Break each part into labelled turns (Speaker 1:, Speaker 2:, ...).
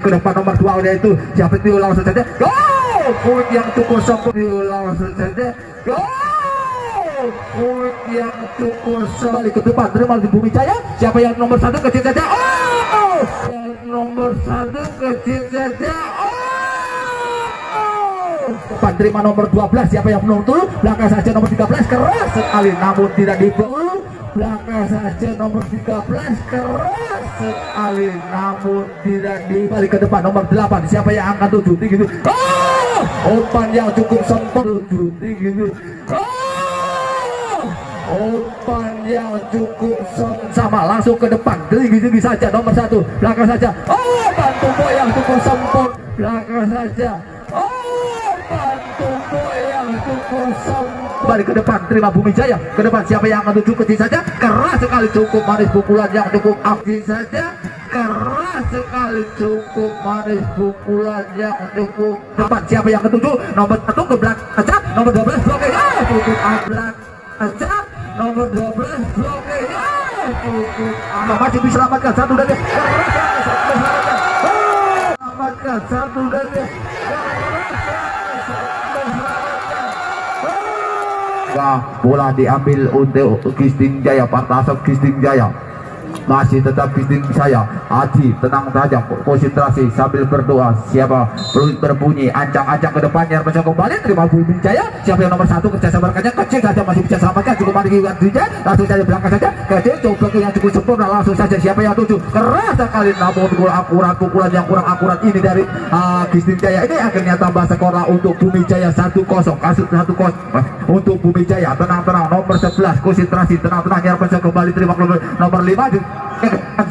Speaker 1: ke depan nomor 2 yaitu siapa itu langsung saja poin yang cukup sempurna langsung saja poin yang cukup kembali ke depan terima di Bumi Jaya siapa yang nomor 1 kecil saja yang nomor 1 kecil saja depan terima nomor 12 siapa yang menuntut belakang saja nomor 13 keras sekali namun tidak dibeli belakang saja nomor 13 keras sekali namun tidak dibalik ke depan nomor 8 siapa yang akan tuju tinggi itu umpan yang cukup sempurna tuju tinggi itu umpan yang cukup sama langsung ke depan tinggi saja nomor 1 belakang saja bantu boy yang cukup sempurna belakang saja bantu boy yang cukup sempurna balik ke depan terima Bumi Jaya ke depan siapa yang akan tuju kecil saja keras sekali cukup manis pukulan yang cukup aktif saja keras sekali cukup manis pukulan yang cukup depan siapa yang ketuju nomor 1 ke belakang saja nomor 12 bloke cukup ablak saja nomor 12 bloke cukup masih diselamatkan satu dari selamatkan satu dari bola diambil untuk Kisting Jaya Partasop Kisting Jaya masih tetap Kisting Jaya Aji tenang saja konsentrasi sambil berdoa siapa peluit berbunyi ancang-ancang ke depannya mencoba kembali terima Bumi Jaya siapa yang nomor 1 kerja sabarkannya kecil saja masih bisa selamatkan cukup mati Jaya langsung saja belakang saja kecil coba yang cukup sempurna langsung saja siapa yang tuju keras sekali namun akurat pukulan yang kurang akurat ini dari Kisting Jaya ini akhirnya tambah skor untuk Bumi Jaya 1-0 kasus 1-0 untuk Bumi Jaya tenang-tenang nomor 11 konsentrasi tenang-tenang nyerap kembali terima nomor 5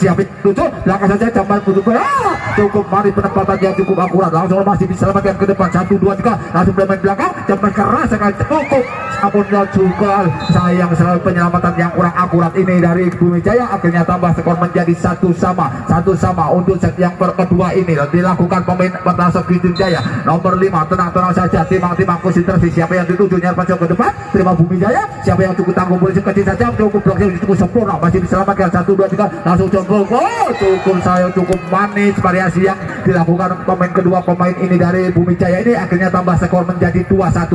Speaker 1: siapa tujuh belakang saja jamban cukup mari penempatan yang cukup akurat langsung masih diselamatkan ke depan 1 2 3 langsung bermain belakang jamban keras sekali cukup namun juga sayang selalu penyelamatan yang kurang akurat ini dari Bumi Jaya akhirnya tambah skor menjadi 1 sama untuk set yang kedua ini dilakukan pemain Partasop Kisting Jaya nomor 5 tenang-tenang saja timang-timang konsentrasi siapa yang dituju nyerap ke depan terima Bumi Jaya siapa yang cukup tanggung polisi kecil saja cukup blok yang cukup sempurna masih diselamatkan 1 2 3 langsung coba cukup saya cukup manis variasi yang dilakukan pemain kedua pemain ini dari Bumi Jaya ini akhirnya tambah skor menjadi 2-1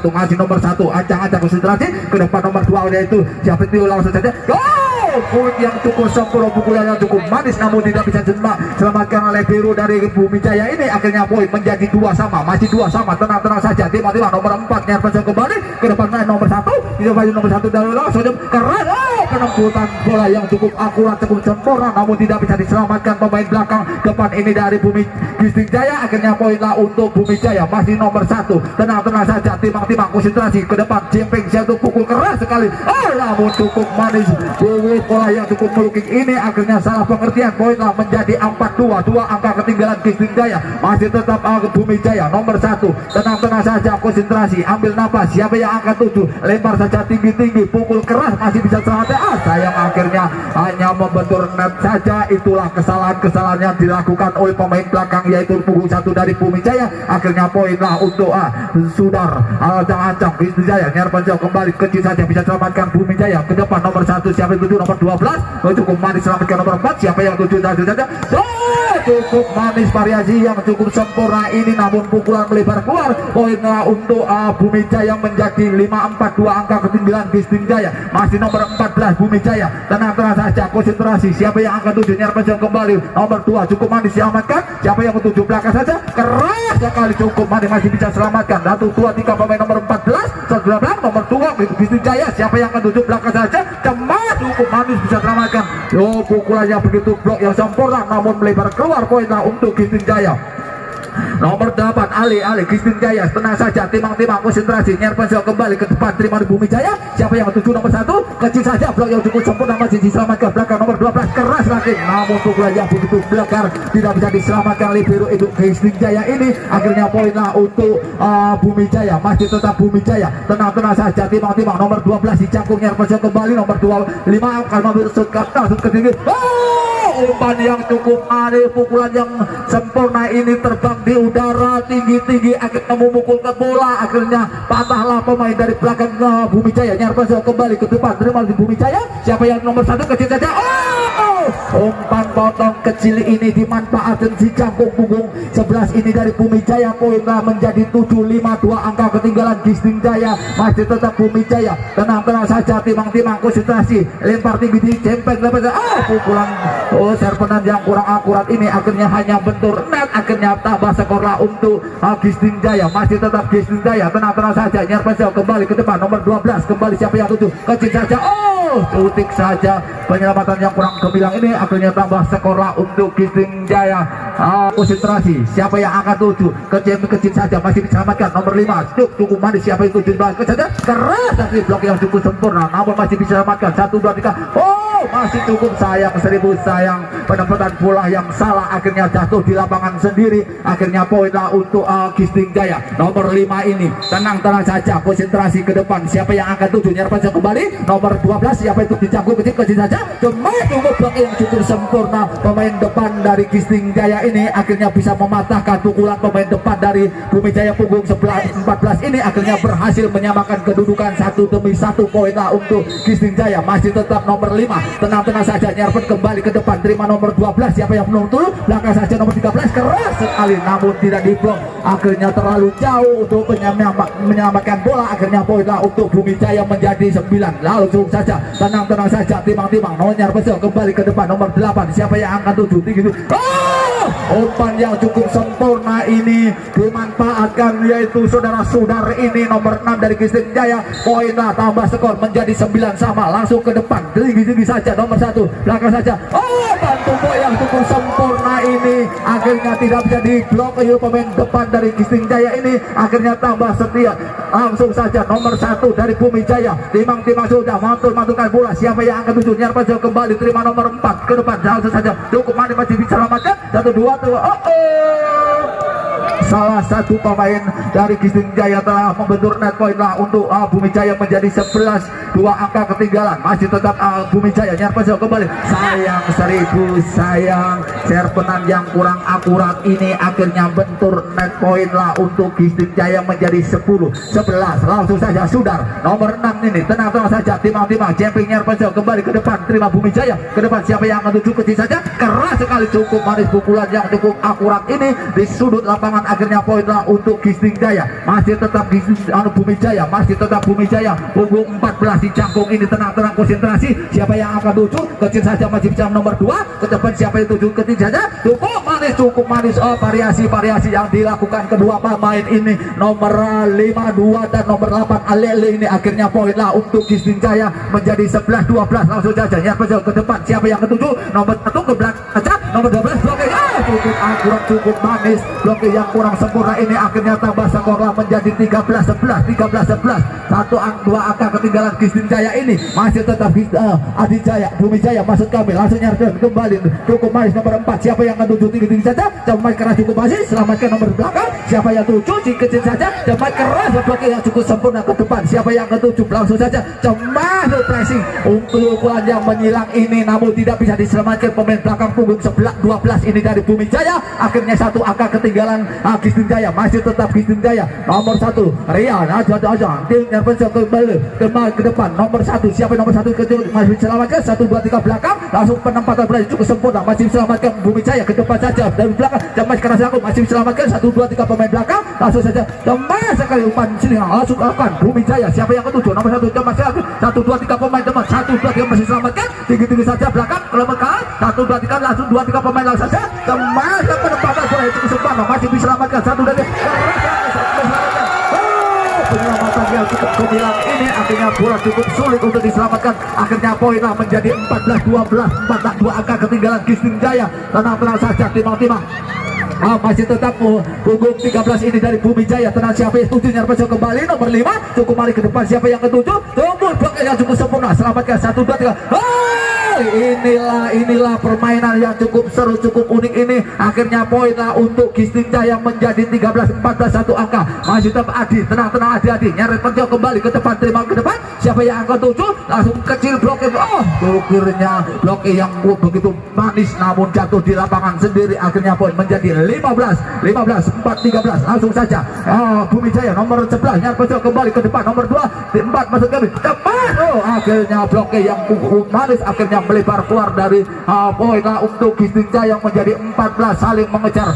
Speaker 1: masih nomor 1 ancang-ancang konsentrasi ke depan nomor 2 yaitu siapa itu langsung saja poin yang cukup sempurna pukulan yang cukup manis namun tidak bisa selamatkan oleh biru dari Bumi Jaya ini akhirnya poin menjadi 2 sama masih 2 sama tenang-tenang saja tiba-tiba nomor 4 nyerap kembali ke depan nomor 1 nomor 1 dari langsung keras penembusan bola yang cukup akurat cukup sempurna namun tidak bisa diselamatkan pemain belakang depan ini dari Bumi Kisting Jaya akhirnya poinlah untuk Bumi Jaya masih nomor 1 tenang-tenang saja timang-timang konsentrasi ke depan jemping satu pukul keras sekali namun cukup manis bola yang cukup melukis ini akhirnya salah pengertian poinlah menjadi 4-2 angka ketinggalan Kisting Jaya masih tetap Bumi Jaya nomor 1 tenang-tenang saja konsentrasi ambil nafas siapa yang akan tuju lempar saja tinggi-tinggi pukul keras masih bisa selamatkan sayang akhirnya hanya membentur net saja itulah kesalahan-kesalahan yang dilakukan oleh pemain belakang yaitu punggung 1 dari Bumi Jaya akhirnya poinlah untuk Sudar ancang-ancang Kisting Jaya nyerap kembali kecil saja bisa selamatkan Bumi Jaya ke depan nomor 1 siapa yang tuju nomor 12 cukup manis selamatkan nomor 4 siapa yang tuju saja cukup manis variasi yang cukup sempurna ini namun pukulan melebar keluar poinlah untuk Bumi Jaya menjadi 5-4-2 angka ketinggalan Kisting Jaya masih nomor 14 Bumi Jaya tenang-tenang saja konsentrasi siapa yang akan tuju nyerap kembali nomor 2 cukup manis selamatkan siapa yang tuju belakang saja keras sekali cukup manis masih bisa selamatkan 1 2 3 pemain nomor 14 19 nomor 2 Kisting Jaya siapa yang akan tuju belakang saja cemas cukup manis bisa selamatkan pukulannya begitu blok yang sempurna namun melebar keluar poinlah untuk Kisting Jaya nomor 8 Ali Kisting Jaya tenang saja timang-timang konsentrasi nyerap kembali ke depan terima di Bumi Jaya siapa yang tuju nomor 1 kecil saja blok yang cukup sempurna masih diselamatkan belakang nomor 12 keras lagi namun pukulan yang begitu belakang tidak bisa diselamatkan oleh biru itu Kisting Jaya ini akhirnya poinlah untuk Bumi Jaya masih tetap Bumi Jaya tenang-tenang saja timang-timang nomor 12 dicangkung nyerap kembali nomor 25 akan mengambil sud ke tinggi umpan yang cukup manis pukulan yang sempurna ini terbang di udara tinggi-tinggi akhirnya memukul ke bola akhirnya patahlah pemain dari belakang Bumi Jaya nyerap kembali ke depan terima di Bumi Jaya siapa yang nomor 1 kecil saja umpan potong kecil ini dimanfaatkan si jangkung punggung 11 ini dari Bumi Jaya. Poinnya menjadi 7-5, 2 angka ketinggalan Gisting Jaya. Masih tetap Bumi Jaya, tenang-tenang saja, timang-timang konsentrasi, lempar tinggi di jempek lepas. Pukulan serpenan yang kurang akurat ini akhirnya hanya bentur net, akhirnya tambah skorlah untuk Gisting Jaya. Masih tetap Gisting Jaya, tenang-tenang saja. Nyarpensel kembali ke depan, nomor 12 kembali, siapa yang 7 kecil saja, tutik saja. Penyelamatan yang kurang gemilang ini akhirnya tambah skorlah untuk Gisting Jaya. Konsentrasi, siapa yang angkat 7 kecil saja, masih diselamatkan nomor 5 cukup manis, siapa yang 7 saja, keras tapi blok yang cukup sempurna, namun masih diselamatkan 1, 2, 3. Masih cukup, sayang, 1000 sayang, penempatan bola yang salah akhirnya jatuh di lapangan sendiri. Akhirnya poinlah untuk Gisting Jaya. Nomor 5 ini tenang-tenang saja, konsentrasi ke depan, siapa yang akan 7 nyerpan kembali, nomor 12 siapa itu dicangkuk kecil saja, cuma blok yang cukup sempurna. Pemain depan dari Gisting Jaya ini akhirnya bisa mematahkan pukulan pemain depan dari Bumi Jaya punggung 14 ini, akhirnya berhasil menyamakan kedudukan 1-1. Poinlah untuk Gisting Jaya. Masih tetap nomor 5, tenang-tenang saja, nyerpen kembali ke depan, terima nomor 12 siapa yang belum turun, belakang saja nomor 13, keras sekali namun tidak diblok, akhirnya terlalu jauh untuk menyelamatkan bola. Akhirnya poinlah untuk Bumi Jaya menjadi 9. Langsung saja, tenang-tenang saja, timang-timang, nyerpen kembali ke depan, nomor 8 siapa yang akan 7 tinggi. Umpan yang cukup sempurna ini dimanfaatkan, yaitu saudara-saudara ini nomor 6 dari Gisting Jaya. Poinlah tambah skor menjadi 9 sama. Langsung ke depan, tinggi-tinggi saja, nomor 1 belakang saja. Bantu yang cukup sempurna ini akhirnya tidak bisa diblok oleh pemain depan dari Gisting Jaya ini, akhirnya tambah setia. Langsung saja nomor 1 dari Bumi Jaya, timang-timang sudah mantul-mantulkan bola, siapa yang akan 7 nyerpan kembali, terima nomor 4 ke depan, langsung saja cukup manis, masih bisa selamatkan 1, 2, 3. Salah satu pemain dari Gisting Jaya telah membentur net point lah untuk Bumi Jaya menjadi 11, 2 angka ketinggalan. Masih tetap Bumi Jaya, nyerpen kembali, sayang, 1000 sayang, serpenan yang kurang akurat ini akhirnya bentur net point lah untuk Gisting Jaya menjadi 10, 11. Langsung saja Sudar nomor 6 ini, tenang-tenang saja, timang-timang, jumping, nyerpen kembali ke depan, terima Bumi Jaya ke depan, siapa yang akan 7 kecil saja, keras sekali, cukup manis pukulan yang cukup akurat ini di sudut lapangan. Akhirnya poinlah untuk Gisting Jaya. Masih tetap Bumi Jaya, masih tetap Bumi Jaya punggung 14 di cangkung ini, tenang-tenang konsentrasi, siapa yang akan 7 kecil saja, masih bisa nomor 2 ke depan, siapa yang 7 kecil saja, cukup manis. Variasi yang dilakukan kedua pemain ini, nomor 52 dan nomor 8 Alele ini, akhirnya poinlah untuk Gisting Jaya menjadi 11, 12. Langsung saja nyerpen ke depan, siapa yang ke-7, nomor 1 ke belakang saja, nomor 12 blokir, cukup akurat, cukup manis, blokir yang kurang sempurna ini akhirnya tambah skorlah menjadi 13-11, 13-11. 2 angka ketinggalan Gisting Jaya ini. Masih tetap Adi Jaya, Bumi Jaya maksud kami, langsung nyerpen kembali, cukup manis nomor 4, siapa yang akan 7 tinggi saja, cemat keras, cukup manis, selamatkan nomor belakang, siapa yang 7 kecil saja, cemat keras, blokir yang cukup sempurna ke depan, siapa yang ke 7, langsung saja cemat pressing untuk pukulan yang menyilang ini, namun tidak bisa diselamatkan pemain belakang punggung 12 ini dari Bumi Jaya. Akhirnya 1 angka ketinggalan Gisting Jaya. Masih tetap Gisting Jaya, nomor 1 Rian aja tim nyerpen kembali ke depan, nomor 1 siapa nomor 1 kecil, masih diselamatkan, 1, 2, 3 belakang, langsung penempatan berani cukup sempurna, masih diselamatkan Bumi Jaya ke depan saja, dari belakang cemas keras langsung, masih diselamatkan 1, 2, 3 pemain belakang, langsung saja cemas sekali umpan sini, langsung akan Bumi Jaya, siapa yang ke-7, nomor 1 cemas sekali, 1, 2, 3 pemain teman, 1, 2, 3 masih diselamatkan, tinggi-tinggi saja belakang, kelembagaan 1, 2, 3, langsung 2, 3 pemain langsung saja, cemas ke penempatan bola itu sempurna, masih diselamatkan 1, 2, 3 penyelamatan yang cukup gemilang ini, akhirnya bola cukup sulit untuk diselamatkan. Akhirnya poinlah menjadi 14-12, 4-2 angka ketinggalan Gisting Jaya. Tenang-tenang saja, timang-timang, masih tetap punggung 13 ini dari Bumi Jaya. Tenang, siapa yang 7 nyerpen kembali, nomor 5 cukup balik ke depan, siapa yang ke-7, tunggu blok yang cukup sempurna, selamatkan 1, 2, 3. Inilah permainan yang cukup seru, cukup unik ini. Akhirnya poinlah untuk Gisting Jaya menjadi 13-14, 1 angka. Masih tetap Adi, tenang-tenang Adi nyari penjauh kembali ke depan, terima ke depan, siapa yang angka 7, langsung kecil blokir, blokirnya blokir yang begitu manis namun jatuh di lapangan sendiri. Akhirnya poin menjadi 15, 4, 13. Langsung saja Bumi Jaya nomor 11 nyari penjauh kembali ke depan, nomor 2 4 masuk kami tepat, akhirnya blokir yang manis, akhirnya melebar keluar dari poin lah untuk Gisting Jaya menjadi 14 saling mengejar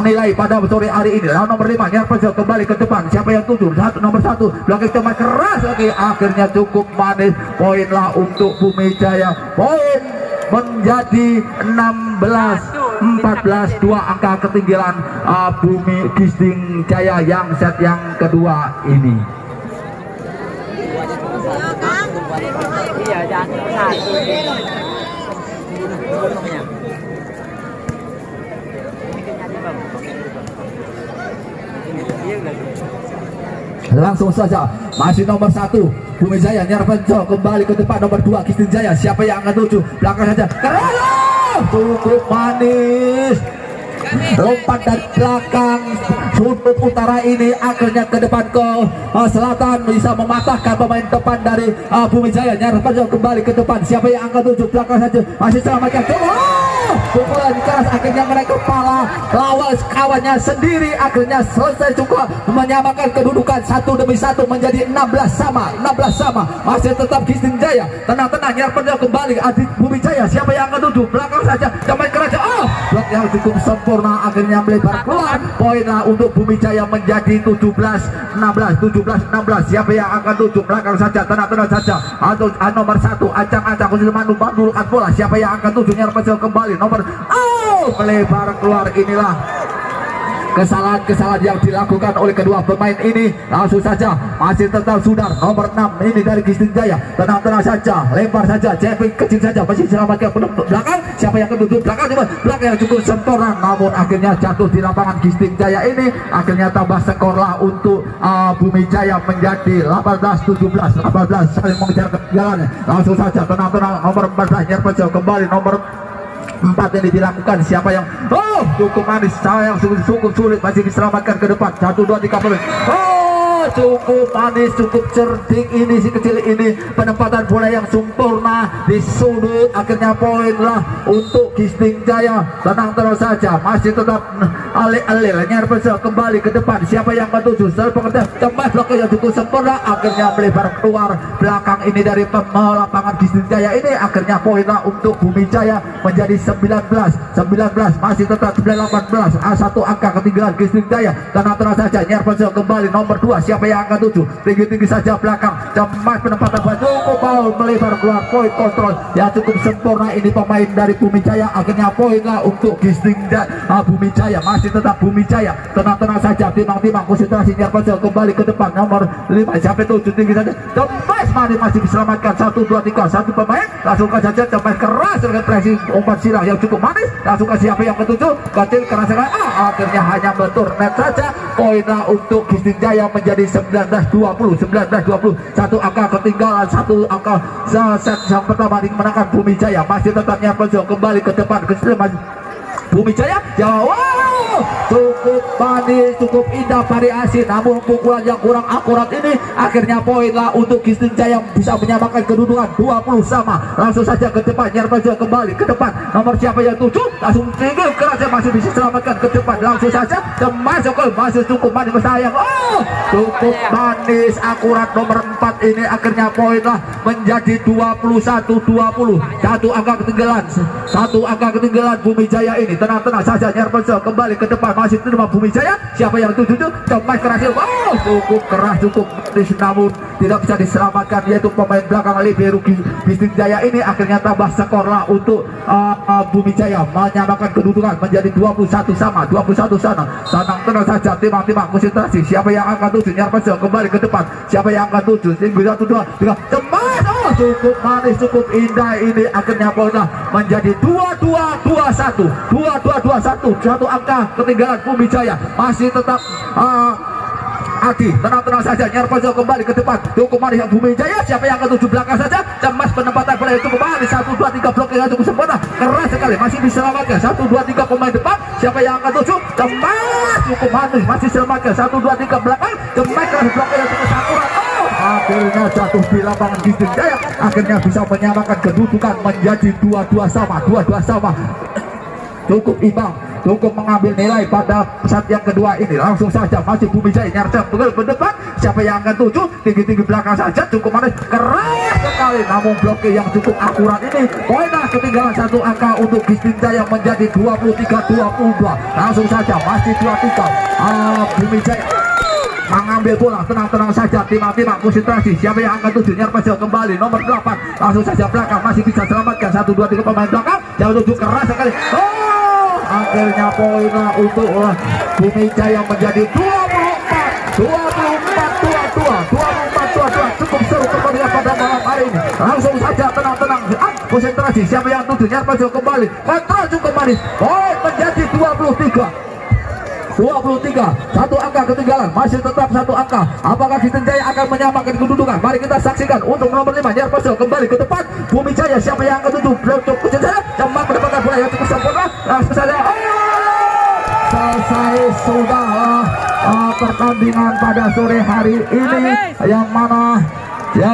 Speaker 1: nilai pada sore hari ini. Lawan nomor 5 Nyarpel kembali ke depan, siapa yang tuju? Nomor 1 belakang teman keras lagi, akhirnya cukup manis, poin lah untuk Bumi Jaya, poin menjadi 16-14, 2 angka ketinggalan Bumi Gisting Jaya yang set yang kedua ini. Langsung saja masih nomor 1 Bumi Jaya Nyarpenco kembali ke depan, nomor 2 Gisting Jaya, siapa yang akan tuju? Belakang saja, cukup manis, lompat dari belakang sudut utara ini, akhirnya ke depan ke selatan, bisa mematahkan pemain depan dari Bumi Jaya. Nyarpenco kembali ke depan, siapa yang akan tuju? Belakang saja, masih selamatkan, pukulan keras, akhirnya menaik kepala lawan kawannya sendiri, akhirnya selesai juga menyamakan kedudukan 1 demi 1 menjadi 16 sama. Masih tetap Gisting Jaya, tenang-tenang. Nyarpenco kembali, Adik Bumi Jaya, siapa yang akan tuju? Belakang saja, main keras, blok yang cukup sempurna, akhirnya melebar keluar, poin lah untuk Bumi Jaya menjadi 17-16. Siapa yang akan tuju? Belakang saja, tenang-tenang saja. Atau nomor 1 Acang-acang khusus mandulukan bola, siapa yang akan tuju? Nyarpenco kembali, nomor melebar keluar. Inilah kesalahan yang dilakukan oleh kedua pemain ini. Langsung saja masih tetap Sudar, nomor 6 ini dari Gisting Jaya, tenang-tenang saja, lempar saja, cepi kecil saja, masih selamatkan belakang, siapa yang keduduk? Belakang yang cukup sempurna, namun akhirnya jatuh di lapangan Gisting Jaya ini, akhirnya tambah skor lah untuk Bumi Jaya menjadi 18-17, saling mengejar ketinggalan. Langsung saja tenang-tenang, nomor 14 Nyarpenco kembali, nomor 4 ini dilakukan, siapa yang cukup manis, sayang cukup sulit, masih diselamatkan ke depan, 1, 2, 3 poin. Cukup manis, cukup cerdik ini si kecil ini, penempatan bola yang sempurna di sudut, akhirnya poin lah untuk Gisting Jaya. Tenang terus saja, masih tetap alil Nyarpenco kembali ke depan, siapa yang menuju? Pengertian tembak blok yang cukup sempurna, akhirnya melebar keluar belakang ini dari lapangan Gisting Jaya ini, akhirnya poin lah untuk Bumi Jaya menjadi 19, masih tetap 18, 1 angka ketinggalan Gisting Jaya. Tenang terus saja, Nyarpenco kembali, nomor 2 siapa yang akan tuju? Tinggi-tinggi saja belakang, cemas penempatan bola, cukup foul, melebar keluar, poin kontrol yang cukup sempurna ini pemain dari Bumi Jaya, akhirnya poin lah untuk Gisting Jaya. Bumi Jaya masih tetap Bumi Jaya, tenang-tenang saja, timang-timang konsentrasi. Nyarpenco kembali ke depan, nomor 5 siapa tuju? Tinggi saja, cemas masih diselamatkan, 1, 2, 3, 1 pemain, langsung saja cemas keras dengan presi umpan silang yang cukup manis, langsung ke siapa yang ketujuh? Kecil keras sekali, akhirnya hanya bentur net saja, poin lah untuk Gisting Jaya menjadi 19-20, 1 angka ketinggalan, 1 angka set yang pertama dimenangkan Bumi Jaya. Masih tetap Nyarpenco kembali ke depan, ke Bumi Jaya, cukup manis, cukup indah variasi, namun pukulan yang kurang akurat ini, akhirnya poin lah untuk Gisting Jaya bisa menyamakan kedudukan 20 sama. Langsung saja ke depan, Nyarpenco kembali ke depan, nomor siapa yang tuju? Langsung tinggi keras, masih bisa selamatkan ke depan. Langsung saja masuk, masih cukup manis, sayang, cukup manis, akurat, nomor 4 ini, akhirnya poin lah menjadi 21-20, 1 angka ketinggalan Bumi Jaya ini. Tenang-tenang saja, Nyarpenco kembali ke depan, masih terima Bumi Jaya, siapa yang tuju? Cemas keras, cukup keras, cukup manis, namun tidak bisa diselamatkan, yaitu pemain belakang libero Gisting Jaya ini, akhirnya tambah skor lah untuk Bumi Jaya menyamakan kedudukan menjadi 21 sama. Tenang-tenang saja, timang-timang konsentrasi, siapa yang akan tuju? Nyarpenco kembali ke depan, siapa yang akan tuju? 1, 2, 3, cemas, cukup manis, cukup indah ini, akhirnya poin lah menjadi 22-21, 1 angka ketinggalan Bumi Jaya. Masih tetap Adi, tenang-tenang saja, Nyarpenco kembali ke depan, cukup manis Bumi Jaya, siapa yang akan tuju? Belakang saja, cemas penempatan bola yang cukup manis, 1, 2, 3 blok yang cukup sempurna, keras sekali, masih diselamatkan, 1, 2, 3 pemain depan, siapa yang akan tuju? Cemas, cukup manis, masih diselamatkan, 1, 2, 3 belakang, cemas keras, blok yang cukup akurat, akhirnya jatuh di lapangan Gisting Jaya, akhirnya bisa menyamakan kedudukan menjadi 22 sama, cukup imbang. cukup mengambil nilai pada set yang kedua ini. Langsung saja masih Bumi Jaya nyerang ke depan. Siapa yang akan tuju? Tinggi-tinggi belakang saja, cukup manis, keras sekali. Namun blokir yang cukup akurat ini. Poinnya ketinggalan 1 angka untuk Gisting Jaya menjadi 23-22. Langsung saja masih 23. Bumi Jaya mengambil bola, tenang-tenang saja, timang-timang konsentrasi. Siapa yang akan tuju? Nyarpesio kembali nomor 8. Langsung saja belakang, masih bisa selamatkan 1, 2, 3 pemain belakang. Jauh tuju keras sekali. Akhirnya poin untuk Bumi Jaya menjadi 24-22. Cukup seru pertandingan pada malam hari ini. Langsung saja tenang-tenang, konsentrasi. Siapa yang tuju? Nyarpesio kembali, kontrol cukup manis. Poin menjadi 23, 1 angka ketinggalan, masih tetap 1 angka. Apakah Gisting Jaya akan menyamakan kedudukan? Mari kita saksikan untuk nomor 5 Nyarpesio kembali ke depan. Bumi Jaya siapa yang akan tuju? Blok Gisting Jaya cepat mendapatkan bola yang cukup sempurna. Langsung saja selesai sudah pertandingan pada sore hari ini, yang mana yang